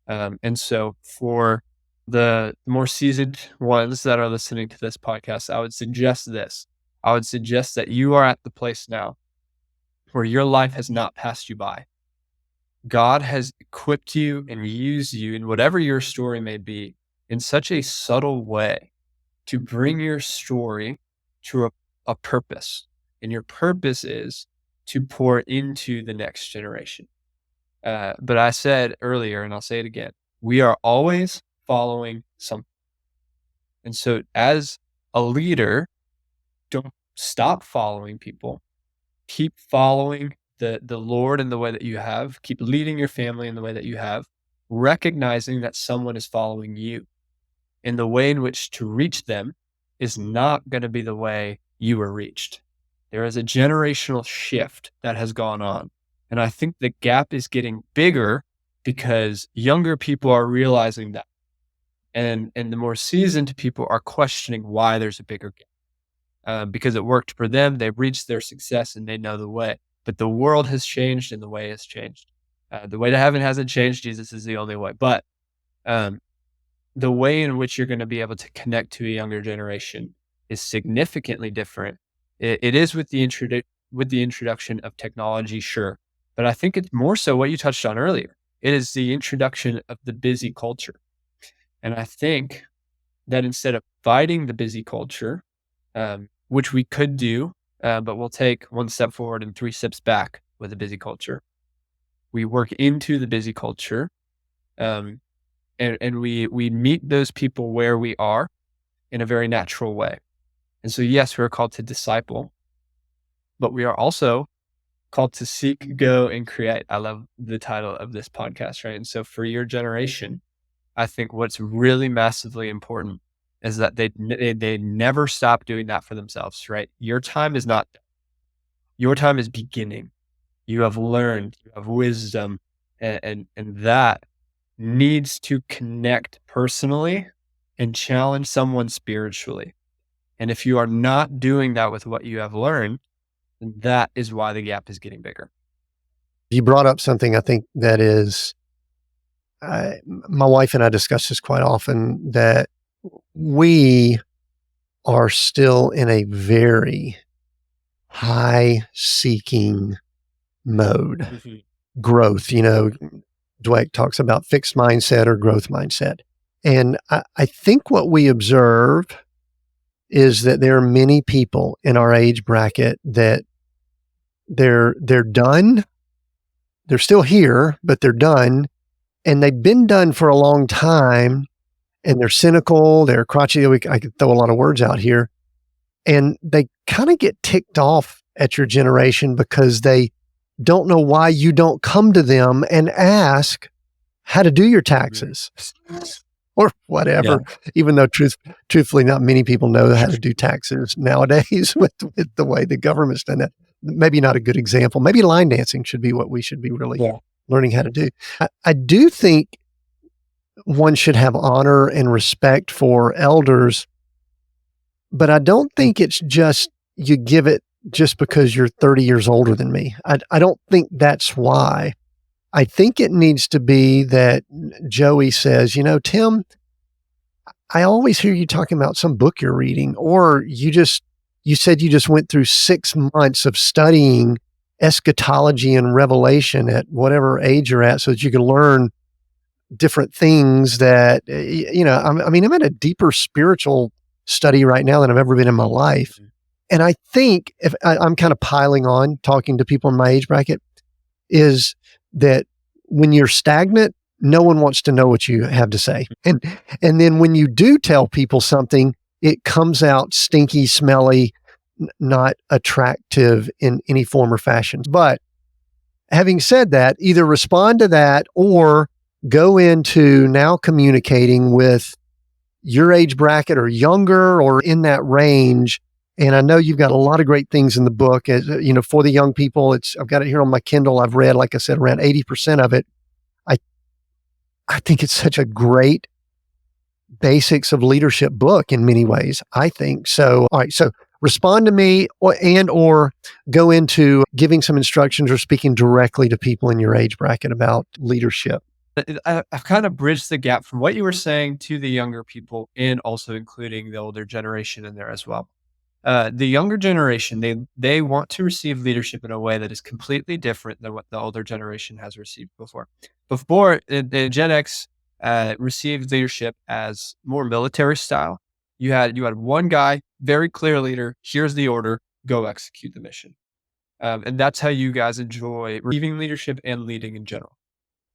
And so for the more seasoned ones that are listening to this podcast, I would suggest this. I would suggest that you are at the place now where your life has not passed you by. God has equipped you and used you in whatever your story may be in such a subtle way to bring your story to a purpose. And your purpose is to pour into the next generation. But I said earlier, and I'll say it again, we are always following something. And so as a leader, don't stop following people. Keep following the Lord in the way that you have. Keep leading your family in the way that you have, recognizing that someone is following you. And the way in which to reach them is not going to be the way you were reached. There is a generational shift that has gone on. And I think the gap is getting bigger because younger people are realizing that. And the more seasoned people are questioning why there's a bigger gap. Because it worked for them, they've reached their success and they know the way. But the world has changed and the way has changed. The way to heaven hasn't changed. Jesus is the only way. But the way in which you're going to be able to connect to a younger generation is significantly different. It is with the introduction of technology, sure, But I think it's more so what you touched on earlier. It is the introduction of the busy culture. And I think that instead of fighting the busy culture, which we could do, but we'll take one step forward and three steps back with a busy culture. We work into the busy culture, um, and we meet those people where we are in a very natural way. And so, yes, we're called to disciple, but we are also called to seek, go, and create. I love the title of this podcast, right? And so, for your generation, I think what's really massively important is that they never stop doing that for themselves, right? Your time is not, your time is beginning. You have learned, you have wisdom, and that needs to connect personally and challenge someone spiritually. And if you are not doing that with what you have learned, then that is why the gap is getting bigger. You brought up something I think that is, my wife and I discuss this quite often, that we are still in a very high seeking mode. Mhm. Growth, Dweck talks about fixed mindset or growth mindset. And I think what we observe is that there are many people in our age bracket that they're done. They're still here, but they're done. And they've been done for a long time. And they're cynical, they're crotchety. I could throw a lot of words out here. And they kind of get ticked off at your generation because they don't know why you don't come to them and ask how to do your taxes or whatever, even though truthfully, not many people know how to do taxes nowadays with the way the government's done that. Maybe not a good example. Maybe line dancing should be what we should be really learning how to do. I do think one should have honor and respect for elders, but I don't think it's just you give it just because you're 30 years older than me. I don't think that's why. I think it needs to be that Joey says, Tim, I always hear you talking about some book you're reading, or you said you just went through 6 months of studying eschatology and revelation at whatever age you're at so that you can learn different things that, I'm in a deeper spiritual study right now than I've ever been in my life. And I think if I'm kind of piling on talking to people in my age bracket, is that when you're stagnant, no one wants to know what you have to say. And then when you do tell people something, it comes out stinky, smelly, not attractive in any form or fashion. But having said that, either respond to that or go into now communicating with your age bracket or younger or in that range. And I know you've got a lot of great things in the book. As for the young people, I've got it here on my Kindle. I've read, like I said, around 80% of it. I think it's such a great basics of leadership book in many ways, I think. So, all right. So respond to me or go into giving some instructions or speaking directly to people in your age bracket about leadership. I've kind of bridged the gap from what you were saying to the younger people and also including the older generation in there as well. The younger generation, they want to receive leadership in a way that is completely different than what the older generation has received before. Before, the Gen X received leadership as more military style. You had one guy, very clear leader. Here's the order. Go execute the mission. And that's how you guys enjoy receiving leadership and leading in general.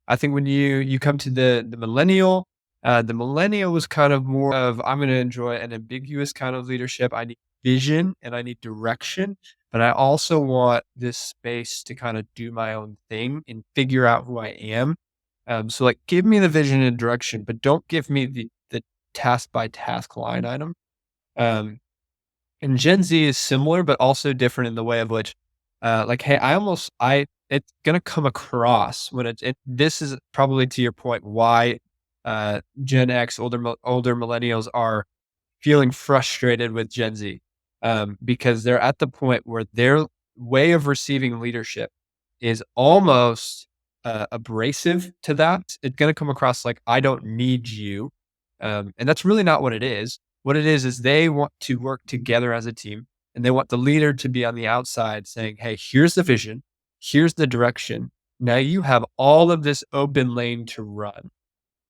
I think when you come to the millennial was kind of more of, I'm going to enjoy an ambiguous kind of leadership. I need vision and I need direction, but I also want this space to kind of do my own thing and figure out who I am. So like, give me the vision and direction, but don't give me the task by task line item. And Gen Z is similar, but also different in the way of which, hey, it's going to come across when this is probably to your point, why Gen X, older millennials are feeling frustrated with Gen Z, because they're at the point where their way of receiving leadership is almost abrasive to that. It's going to come across like, I don't need you. And that's really not what it is. What it is they want to work together as a team, and they want the leader to be on the outside saying, hey, here's the vision. Here's the direction. Now you have all of this open lane to run.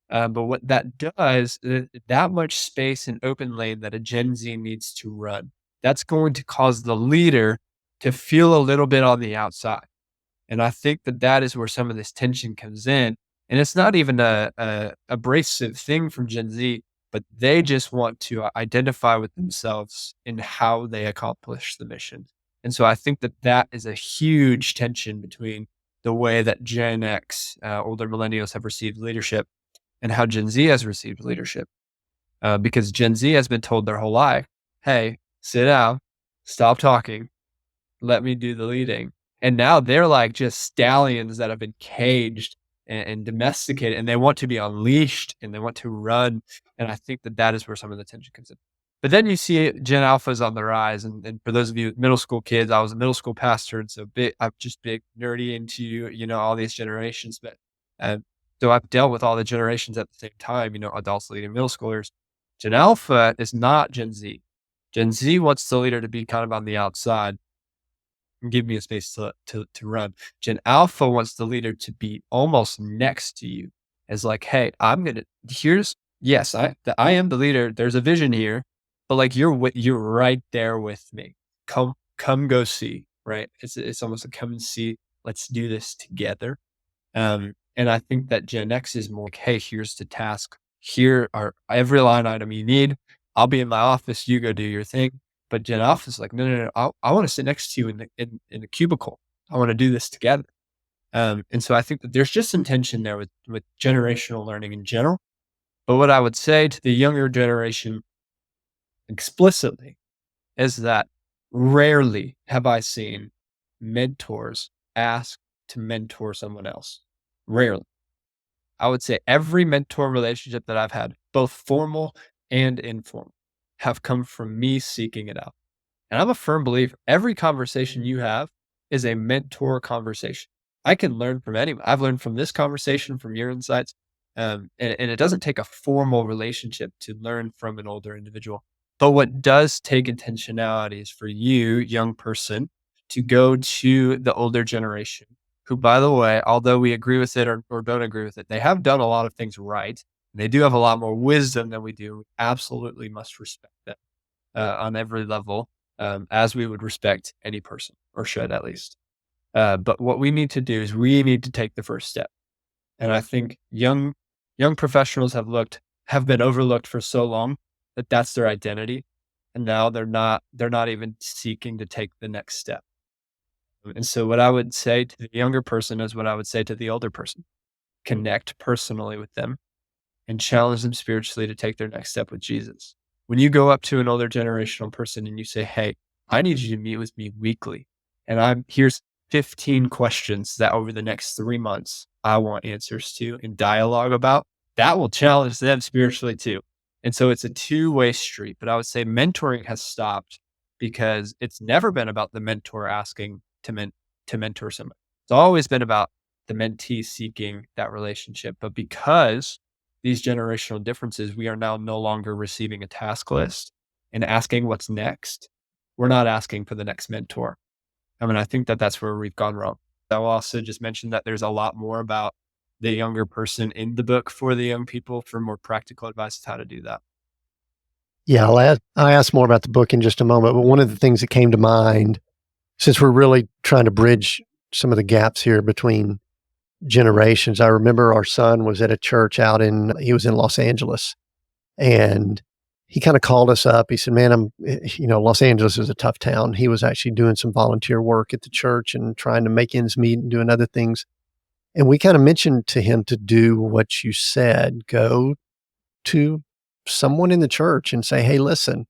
But what that does, that much space and open lane that a Gen Z needs to run, that's going to cause the leader to feel a little bit on the outside. And I think that that is where some of this tension comes in. And it's not even a abrasive thing from Gen Z, but they just want to identify with themselves in how they accomplish the mission. And so I think that that is a huge tension between the way that Gen X, older millennials, have received leadership and how Gen Z has received leadership. Because Gen Z has been told their whole life, hey, sit down, stop talking, let me do the leading. And now they're like just stallions that have been caged and domesticated, and they want to be unleashed and they want to run. And I think that that is where some of the tension comes in. But then you see Gen Alphas on the rise. And for those of you middle school kids, I was a middle school pastor. And so I'm just big nerdy into, all these generations. But uh, so I've dealt with all the generations at the same time, adults leading middle schoolers. Gen Alpha is not Gen Z. Gen Z wants the leader to be kind of on the outside and give me a space to run. Gen Alpha wants the leader to be almost next to you as like, hey, I am the leader. There's a vision here, but like you're right there with me. Come go see, right? It's almost a come and see. Let's do this together. And I think that Gen X is more like, hey, here's the task. Here are every line item you need. I'll be in my office. You go do your thing. But Gen Alpha is like, no, no, no. I want to sit next to you in the cubicle. I want to do this together. And so I think that there's just some tension there with generational learning in general. But what I would say to the younger generation explicitly is that rarely have I seen mentors ask to mentor someone else. Rarely. I would say every mentor relationship that I've had, both formal and informal, have come from me seeking it out. And I'm a firm believer every conversation you have is a mentor conversation. I can learn from anyone. I've learned from this conversation, from your insights. And it doesn't take a formal relationship to learn from an older individual. But what does take intentionality is for you, young person, to go to the older generation, who, by the way, although we agree with it or don't agree with it, they have done a lot of things right. They do have a lot more wisdom than we do. We absolutely must respect them on every level, as we would respect any person, or should at least. But what we need to do is we need to take the first step. And I think young professionals have been overlooked for so long that that's their identity. And now they're not even seeking to take the next step. And so what I would say to the younger person is what I would say to the older person. Connect personally with them and challenge them spiritually to take their next step with Jesus. When you go up to an older generational person and you say, hey, I need you to meet with me weekly. And here's 15 questions that over the next 3 months, I want answers to and dialogue about, that will challenge them spiritually too. And so it's a two-way street. But I would say mentoring has stopped because it's never been about the mentor asking to mentor someone. It's always been about the mentee seeking that relationship. But because these generational differences, we are now no longer receiving a task list and asking what's next. We're not asking for the next mentor. I mean, I think that that's where we've gone wrong. I will also just mention that there's a lot more about the younger person in the book for the young people for more practical advice on how to do that. Yeah, I'll ask more about the book in just a moment. But one of the things that came to mind, since we're really trying to bridge some of the gaps here between generations, I remember our son was at a church he was in Los Angeles, and he kind of called us up. He said, man, Los Angeles is a tough town. He was actually doing some volunteer work at the church and trying to make ends meet and doing other things. And we kind of mentioned to him to do what you said, go to someone in the church and say, hey, listen.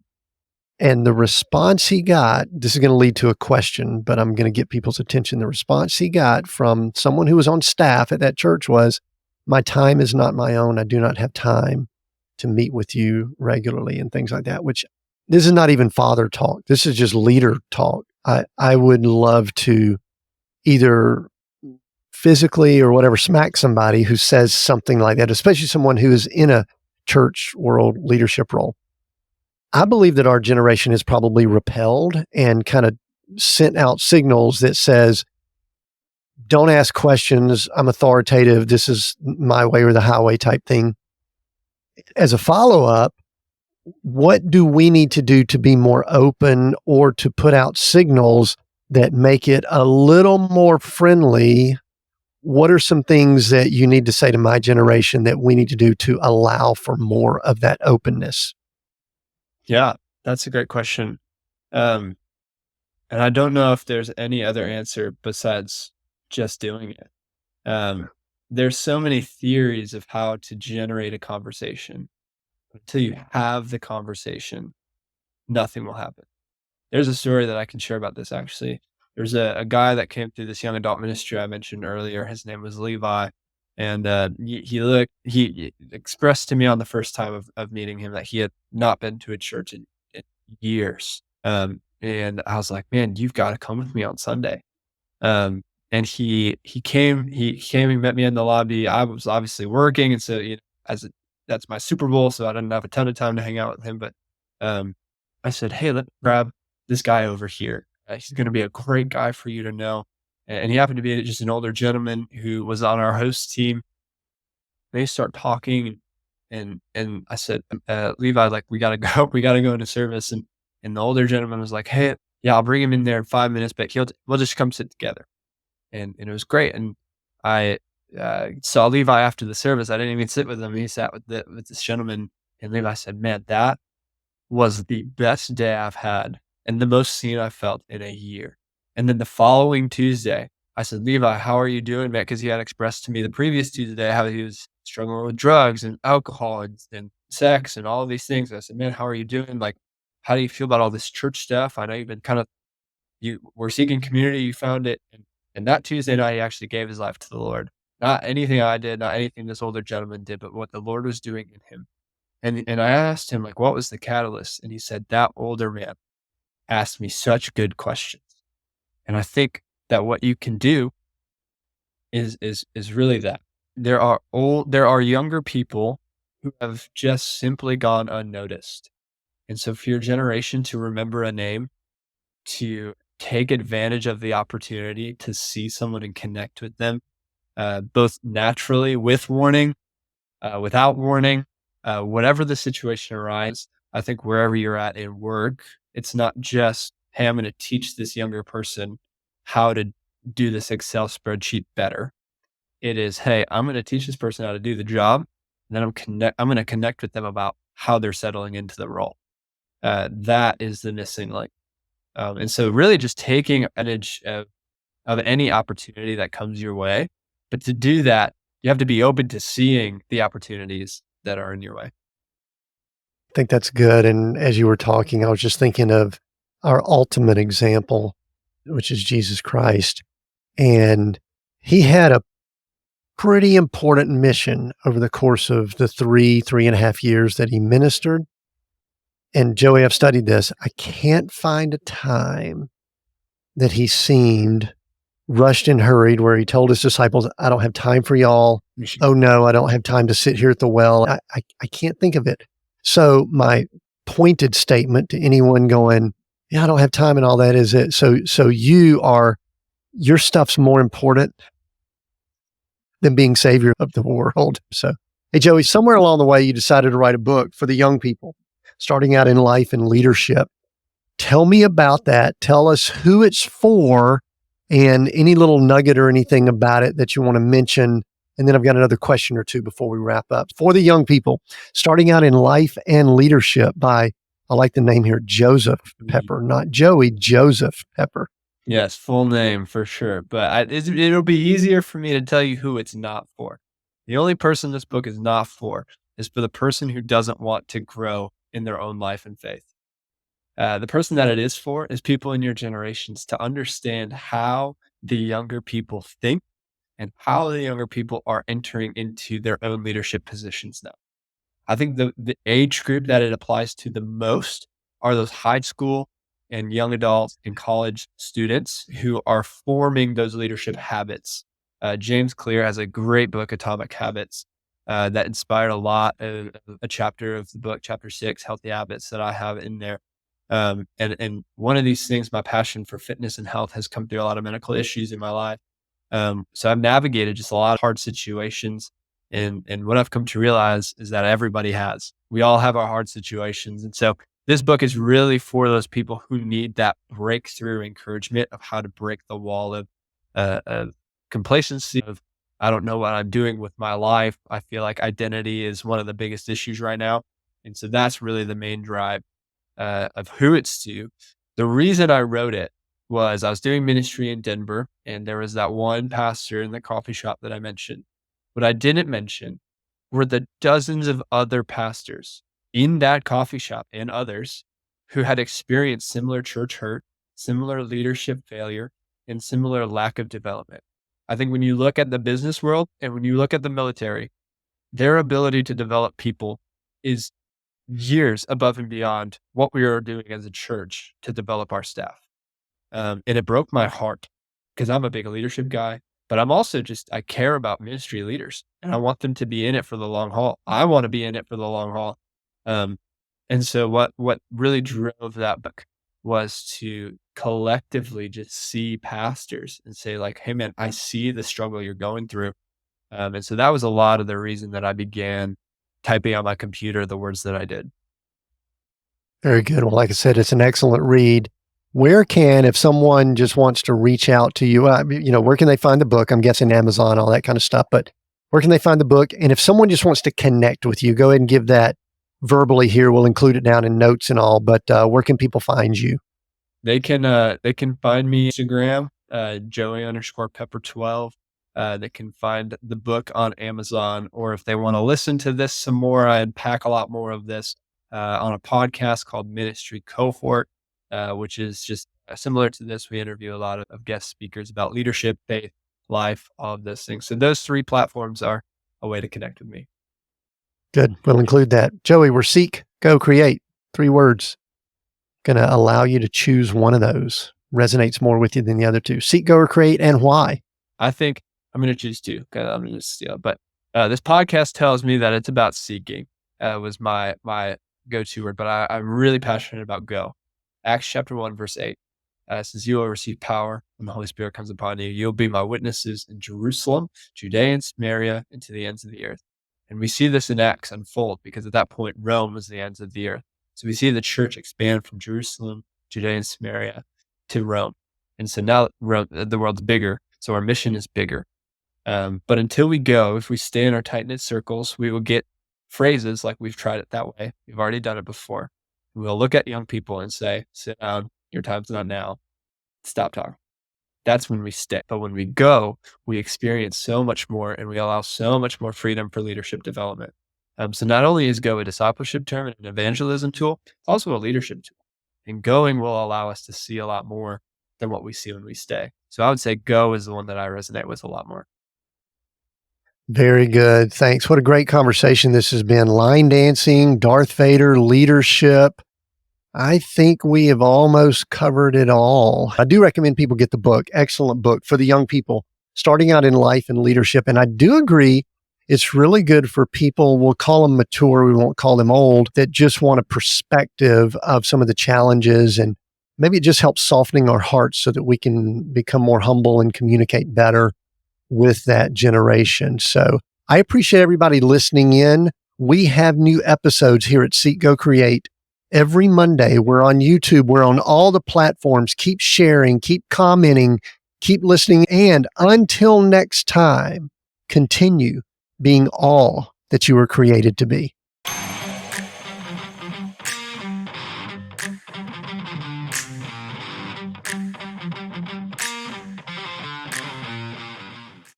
And the response he got, this is going to lead to a question, but I'm going to get people's attention. The response he got from someone who was on staff at that church was, my time is not my own. I do not have time to meet with you regularly and things like that, which this is not even father talk. This is just leader talk. I would love to either physically or whatever smack somebody who says something like that, especially someone who is in a church world leadership role. I believe that our generation has probably repelled and kind of sent out signals that says, don't ask questions. I'm authoritative. This is my way or the highway type thing. As a follow up, what do we need to do to be more open or to put out signals that make it a little more friendly? What are some things that you need to say to my generation that we need to do to allow for more of that openness? Yeah, that's a great question. Um, and I don't know if there's any other answer besides just doing it. Um, there's so many theories of how to generate a conversation. Until you have the conversation, nothing will happen. There's a story that I can share about this actually. There's a guy that came through this young adult ministry I mentioned earlier. His name was Levi. And he expressed to me on the first time of meeting him that he had not been to a church in years. And I was like, man, you've got to come with me on Sunday. Um, and he came and met me in the lobby. I was obviously working, and so, as that's my Super Bowl, so I didn't have a ton of time to hang out with him, but, um, I said, "Hey, let me grab this guy over here. He's gonna be a great guy for you to know." And he happened to be just an older gentleman who was on our host team. They start talking, and I said, "Levi, like, we gotta go. We gotta go into service." And the older gentleman was like, "Hey, yeah, I'll bring him in there in 5 minutes, but we'll just come sit together." And it was great. And I saw Levi after the service. I didn't even sit with him. He sat with this gentleman, and Levi said, "Man, that was the best day I've had and the most seen I've felt in a year." And then the following Tuesday, I said, "Levi, how are you doing, man?" Because he had expressed to me the previous Tuesday how he was struggling with drugs and alcohol and sex and all of these things. I said, "Man, how are you doing? Like, how do you feel about all this church stuff? I know you've been kind of you were seeking community, you found it." And that Tuesday night, he actually gave his life to the Lord. Not anything I did, not anything this older gentleman did, but what the Lord was doing in him. And I asked him, like, what was the catalyst? And he said, that older man asked me such good questions. And I think that what you can do is really that. There are younger people who have just simply gone unnoticed. And so for your generation to remember a name, to take advantage of the opportunity to see someone and connect with them, both naturally with warning, without warning, whatever the situation arises. I think wherever you're at in work, it's not just, hey, I'm going to teach this younger person how to do this Excel spreadsheet better. It is, hey, I'm going to teach this person how to do the job. And then I'm going to connect with them about how they're settling into the role. That is the missing link. And so really just taking advantage of any opportunity that comes your way. But to do that, you have to be open to seeing the opportunities that are in your way. I think that's good. And as you were talking, I was just thinking of our ultimate example, which is Jesus Christ. And he had a pretty important mission over the course of the 3.5 years that he ministered. And Joey, I've studied this. I can't find a time that he seemed rushed and hurried where he told his disciples, I don't have time for y'all. Oh no, I don't have time to sit here at the well. I can't think of it. So my pointed statement to anyone going, yeah, I don't have time and all that is it. So your stuff's more important than being savior of the world. So, hey, Joey, somewhere along the way, you decided to write a book for the young people starting out in life and leadership. Tell me about that. Tell us who it's for and any little nugget or anything about it that you want to mention. And then I've got another question or two before we wrap up. For the young people, starting out in life and leadership by, I like the name here, Joseph Pepper, not Joey, Joseph Pepper. Yes, full name for sure. But it'll be easier for me to tell you who it's not for. The only person this book is not for is for the person who doesn't want to grow in their own life and faith. The person that it is for is people in your generations to understand how the younger people think and how the younger people are entering into their own leadership positions now. I think the age group that it applies to the most are those high school and young adults and college students who are forming those leadership habits. James Clear has a great book, Atomic Habits, that inspired a lot of a chapter of the book, chapter 6, Healthy Habits, that I have in there. And one of these things, my passion for fitness and health has come through a lot of medical issues in my life. So I've navigated just a lot of hard situations. And what I've come to realize is that everybody has. We all have our hard situations. And so this book is really for those people who need that breakthrough encouragement of how to break the wall of complacency, of I don't know what I'm doing with my life. I feel like identity is one of the biggest issues right now. And so that's really the main drive of who it's to. The reason I wrote it was I was doing ministry in Denver, and there was that one pastor in the coffee shop that I mentioned. What I didn't mention were the dozens of other pastors in that coffee shop and others who had experienced similar church hurt, similar leadership failure, and similar lack of development. I think when you look at the business world and when you look at the military, their ability to develop people is years above and beyond what we are doing as a church to develop our staff. And it broke my heart because I'm a big leadership guy, but I'm also I care about ministry leaders and I want them to be in it for the long haul. I want to be in it for the long haul. Um, and so what really drove that book was to collectively just see pastors and say like, hey man, I see the struggle you're going through. And so that was a lot of the reason that I began typing on my computer the words that I did. Very good. Well, like I said, it's an excellent read. Where can, if someone just wants to reach out to you, where can they find the book? I'm guessing Amazon, all that kind of stuff, but where can they find the book? And if someone just wants to connect with you, go ahead and give that verbally here. We'll include it down in notes and all, but where can people find you? They can find me Instagram, Joey_Pepper12. They can find the book on Amazon, or if they want to listen to this some more, I unpack a lot more of this on a podcast called Ministry Cohort, which is just similar to this. We interview a lot of guest speakers about leadership, faith, life, all of those things. So those three platforms are a way to connect with me. Good. We'll include that. Joey, we're seek, go, create. 3 words. Going to allow you to choose one of those. Resonates more with you than the other 2. Seek, go, or create, and why? I think I'm going to choose 2 because I'm going to steal. But this podcast tells me that it's about seeking. Was my go-to word, but I'm really passionate about go. Acts chapter 1, verse 8 says, "You will receive power when the Holy Spirit comes upon you. You'll be my witnesses in Jerusalem, Judea, and Samaria, and to the ends of the earth." And we see this in Acts unfold because at that point, Rome was the ends of the earth. So we see the church expand from Jerusalem, Judea, and Samaria to Rome. And so now the world's bigger. So our mission is bigger. But until we go, if we stay in our tight-knit circles, we will get phrases like we've tried it that way. We've already done it before. We'll look at young people and say, sit down, your time's not now, stop talking. That's when we stay. But when we go, we experience so much more and we allow so much more freedom for leadership development. So not only is go a discipleship term and an evangelism tool, it's also a leadership tool. And going will allow us to see a lot more than what we see when we stay. So I would say go is the one that I resonate with a lot more. Very good. Thanks. What a great conversation this has been. Line dancing, Darth Vader, leadership. I think we have almost covered it all. I do recommend people get the book. Excellent book for the young people starting out in life and leadership. And I do agree it's really good for people, we'll call them mature, we won't call them old, that just want a perspective of some of the challenges. And maybe it just helps softening our hearts so that we can become more humble and communicate better with that generation. So I appreciate everybody listening in. We have new episodes here at Seek, Go, Create every Monday. We're on YouTube. We're on all the platforms. Keep sharing, keep commenting, keep listening. And until next time, continue being all that you were created to be.